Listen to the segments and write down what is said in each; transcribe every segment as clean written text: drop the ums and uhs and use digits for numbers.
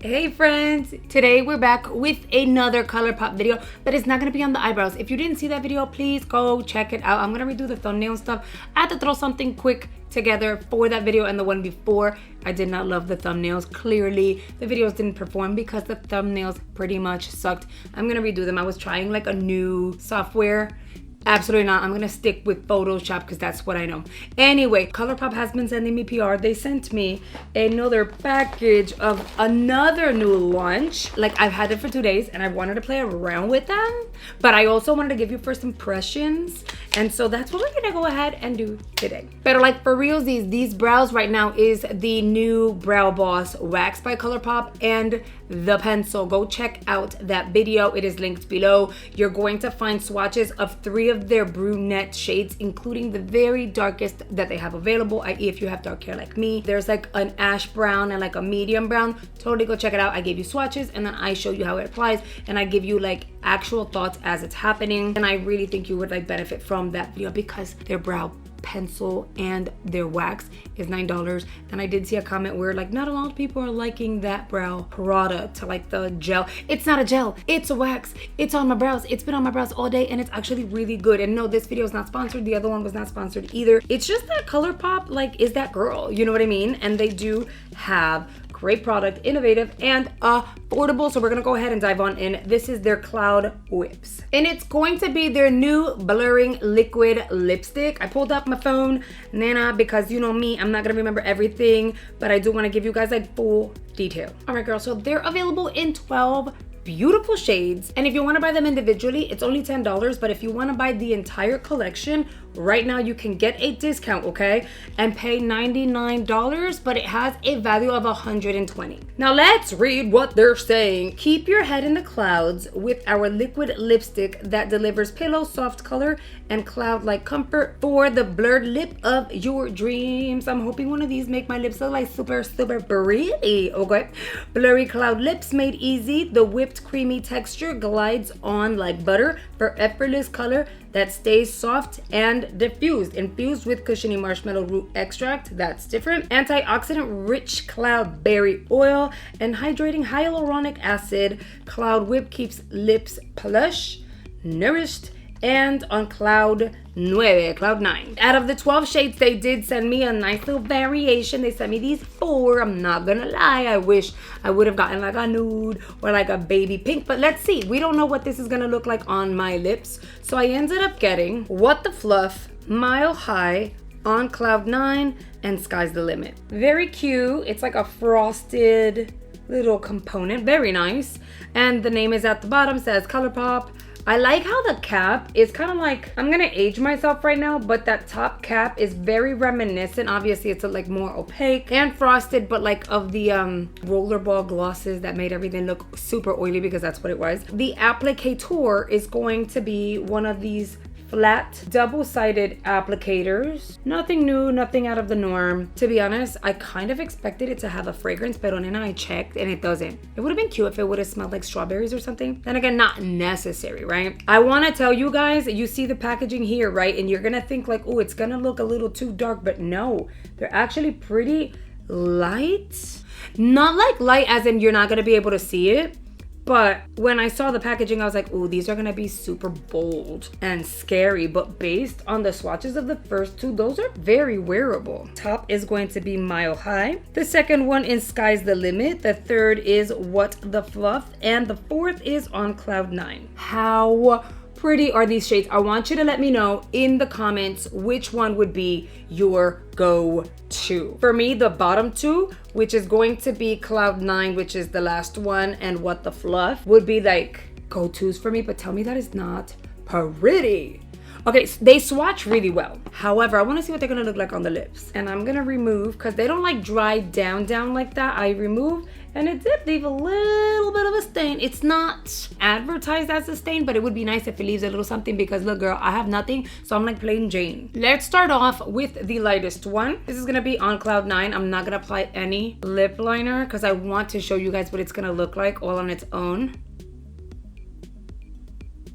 Hey friends, today we're back with another Colourpop video, but it's not gonna be on the eyebrows. If you didn't see that video, please go check it out. I'm gonna redo the thumbnail stuff. I had to throw something quick together for that video and the one before. I did not love the thumbnails. Clearly the videos didn't perform because the thumbnails pretty much sucked. I'm gonna redo them. I was trying like a new software. Absolutely not. I'm gonna stick with Photoshop because that's what I know. Anyway, Colourpop has been sending me PR. They sent me another package of another new launch. Like, I've had it for 2 days and I wanted to play around with them, but I also wanted to give you first impressions. And so that's what we're gonna go ahead and do today. But like for real, these brows right now is the new Brow Boss Wax by Colourpop and the pencil. Go check out that video. It is linked below. You're going to find swatches of 3 of their brunette shades, including the very darkest that they have available, i.e. if you have dark hair like me. There's like an ash brown and like a medium brown. Totally go check it out. I gave you swatches and then I show you how it applies and I give you like actual thoughts as it's happening. And I really think you would like benefit from that video because their brow pencil and their wax is $9. And I did see a comment where like not a lot of people are liking that brow product, like the gel. It's not a gel, it's a wax. It's on my brows. It's been on my brows all day and it's actually really good. And no, this video is not sponsored. The other one was not sponsored either. It's just that Colourpop like is that girl, you know what I mean? And they do have great product, innovative and affordable. So we're gonna go ahead and dive on in. This is their Cloud Whips. And it's going to be their new blurring liquid lipstick. I pulled up my phone, Nana, because you know me, I'm not gonna remember everything, but I do wanna give you guys like full detail. All right, girls, so they're available in 12 beautiful shades. And if you wanna buy them individually, it's only $10, but if you wanna buy the entire collection, right now you can get a discount, okay? And pay $99, but it has a value of $120. Now let's read what they're saying. Keep your head in the clouds with our liquid lipstick that delivers pillow soft color and cloud-like comfort for the blurred lip of your dreams. I'm hoping one of these make my lips look like super pretty, okay? Blurry cloud lips made easy. The whipped creamy texture glides on like butter for effortless color that stays soft and diffused. Infused with cushiony marshmallow root extract, that's different. Antioxidant rich cloud berry oil and hydrating hyaluronic acid. Cloud Whip keeps lips plush, nourished, and on cloud 9. Out of the 12 shades, they did send me a nice little variation. They sent me these 4. I'm not gonna lie, I wish I would have gotten like a nude or like a baby pink, but let's see. We don't know what this is gonna look like on my lips. So I ended up getting What the Fluff, Mile High, On Cloud 9, and Sky's the Limit. Very cute. It's like a frosted little component, very nice. And the name is at the bottom, says Colourpop. I like how the cap is kind of like, I'm gonna age myself right now, but that top cap is very reminiscent. Obviously it's like more opaque and frosted, but like of the rollerball glosses that made everything look super oily, because that's what it was. The applicator is going to be one of these flat double-sided applicators. Nothing new, nothing out of the norm. To be honest, I kind of expected it to have a fragrance, but then I checked and it doesn't. It would have been cute if it would have smelled like strawberries or something. Then again, not necessary, right? I want to tell you guys, you see the packaging here, right? And you're gonna think like, oh, it's gonna look a little too dark, but no, they're actually pretty light. Not like light as in you're not gonna be able to see it, but when I saw the packaging, I was like, ooh, these are gonna be super bold and scary. But based on the swatches of the first 2, those are very wearable. Top is going to be Mile High. The second one is Sky's the Limit. The third is What the Fluff. And the fourth is On Cloud 9. How pretty are these shades? I want you to let me know in the comments which one would be your go-to. For me, the bottom 2, which is going to be Cloud 9, which is the last one, and What the Fluff, would be like go-tos for me, but tell me that is not pretty. Okay, so they swatch really well. However, I want to see what they're gonna look like on the lips. And I'm gonna remove, because they don't like dry down like that. I remove, and it did leave a little bit of a stain. It's not advertised as a stain, but it would be nice if it leaves a little something, because look, girl, I have nothing, so I'm like plain Jane. Let's start off with the lightest one. This is gonna be On Cloud 9. I'm not gonna apply any lip liner because I want to show you guys what it's gonna look like all on its own.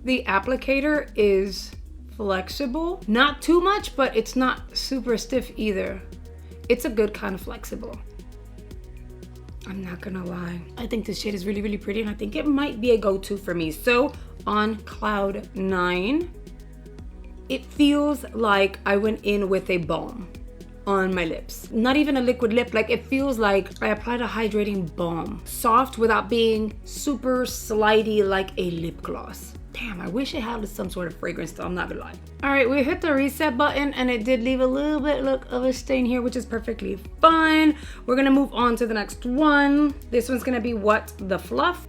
The applicator is flexible, not too much, but it's not super stiff either. It's a good kind of flexible. I'm not gonna lie. I think this shade is really, really pretty, and I think it might be a go-to for me. So on cloud 9, it feels like I went in with a balm on my lips. Not even a liquid lip, like it feels like I applied a hydrating balm. Soft without being super slidey like a lip gloss. Damn, I wish it had some sort of fragrance though, I'm not gonna lie. All right, we hit the reset button and it did leave a little bit look of a stain here, which is perfectly fine. We're gonna move on to the next one. This one's gonna be What the Fluff.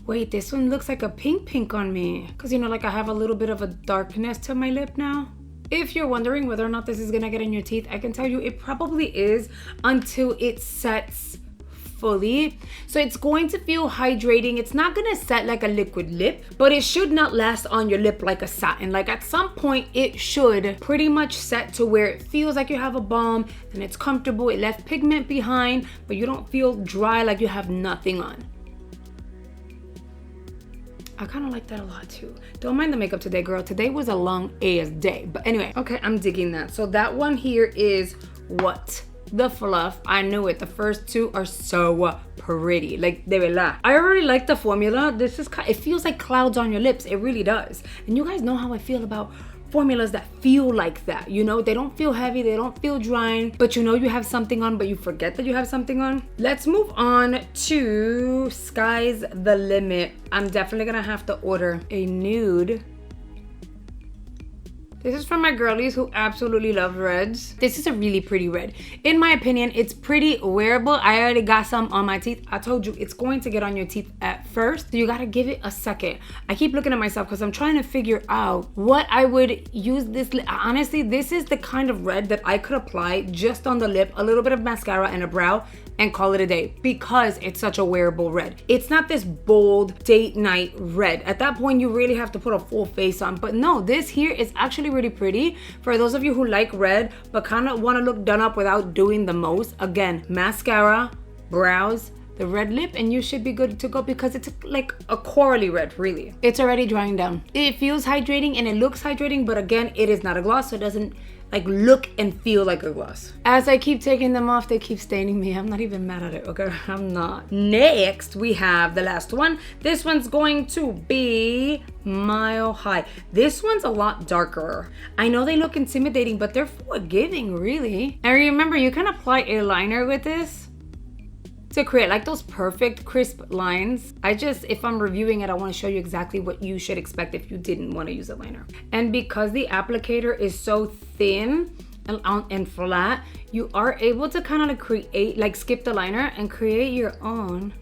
Wait, this one looks like a pink on me. Cause you know, like I have a little bit of a darkness to my lip now. If you're wondering whether or not this is gonna get in your teeth, I can tell you it probably is until it sets fully. So it's going to feel hydrating. It's not gonna set like a liquid lip, but it should not last on your lip like a satin. Like at some point it should pretty much set to where it feels like you have a balm and it's comfortable. It left pigment behind, but you don't feel dry like you have nothing on. I kind of like that a lot too. Don't mind the makeup today, girl. Today was a long ass day. But anyway, okay, I'm digging that. So that one here is What the Fluff. I knew it. The first two are so pretty. Like, de verdad. I already like the formula. This is, it feels like clouds on your lips. It really does. And you guys know how I feel about formulas that feel like that, you know? They don't feel heavy, they don't feel drying, but you know you have something on, but you forget that you have something on. Let's move on to Sky's the Limit. I'm definitely gonna have to order a nude. This is from my girlies who absolutely love reds. This is a really pretty red. In my opinion, it's pretty wearable. I already got some on my teeth. I told you it's going to get on your teeth at first. So you gotta give it a second. I keep looking at myself because I'm trying to figure out what I would use this. Honestly, this is the kind of red that I could apply just on the lip, a little bit of mascara and a brow, and call it a day because it's such a wearable red. It's not this bold date night red. At that point, you really have to put a full face on. But no, this here is actually really pretty. For those of you who like red, but kind of want to look done up without doing the most, again, mascara, brows, the red lip, and you should be good to go because it's like a corally red, really. It's already drying down. It feels hydrating and it looks hydrating, but again, it is not a gloss, so it doesn't like look and feel like a gloss. As I keep taking them off, they keep staining me. I'm not even mad at it, okay? I'm not. Next, we have the last one. This one's going to be Mile High. This one's a lot darker. I know they look intimidating, but they're forgiving, really. And remember, you can apply a liner with this to create like those perfect crisp lines. If I'm reviewing it, I want to show you exactly what you should expect if you didn't want to use a liner. And because the applicator is so thin and flat, you are able to kind of create, like skip the liner and create your own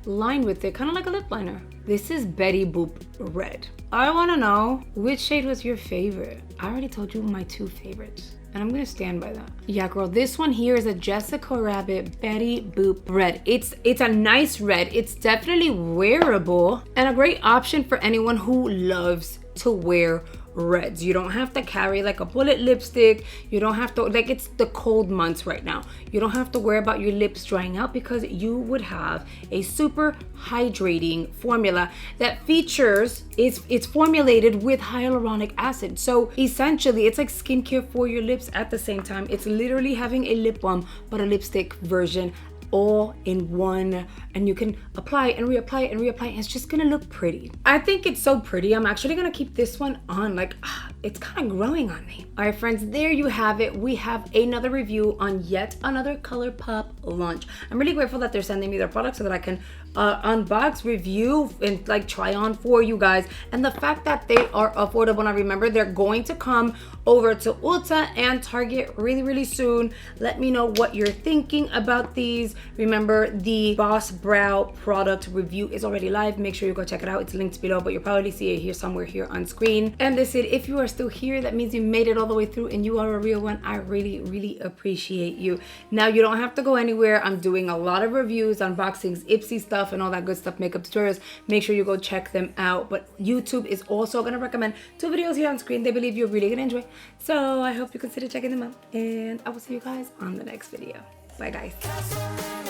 line with it, kind of like a lip liner. This is Betty Boop Red. I want to know which shade was your favorite. I already told you my two favorites, and I'm gonna stand by that. Yeah, girl, this one here is a Jessica Rabbit Betty Boop Red. It's a nice red. It's definitely wearable and a great option for anyone who loves to wear reds. You don't have to carry like a bullet lipstick. You don't have to, like, it's the cold months right now. You don't have to worry about your lips drying out because you would have a super hydrating formula that features, it's formulated with hyaluronic acid. So essentially it's like skincare for your lips at the same time. It's literally having a lip balm, but a lipstick version all in one, and you can apply it and reapply it and reapply it, and it's just gonna look pretty. I think it's so pretty. I'm actually gonna keep this one on. Like, it's kind of growing on me. All right, friends, there you have it. We have another review on yet another Colourpop launch. I'm really grateful that they're sending me their products so that I can unbox, review, and like try on for you guys. And the fact that they are affordable. Now remember, they're going to come over to Ulta and Target really, really soon. Let me know what you're thinking about these. Remember, the Boss Brow product review is already live. Make sure you go check it out. It's linked below, but you'll probably see it here somewhere here on screen. And listen, if you are still here, that means you made it all the way through and you are a real one. I really, really appreciate you. Now you don't have to go anywhere. I'm doing a lot of reviews, unboxings, Ipsy stuff, and all that good stuff, makeup tutorials. Make sure you go check them out. But YouTube is also gonna recommend 2 videos here on screen they believe you're really gonna enjoy. So I hope you consider checking them out, and I will see you guys on the next video. Bye, guys.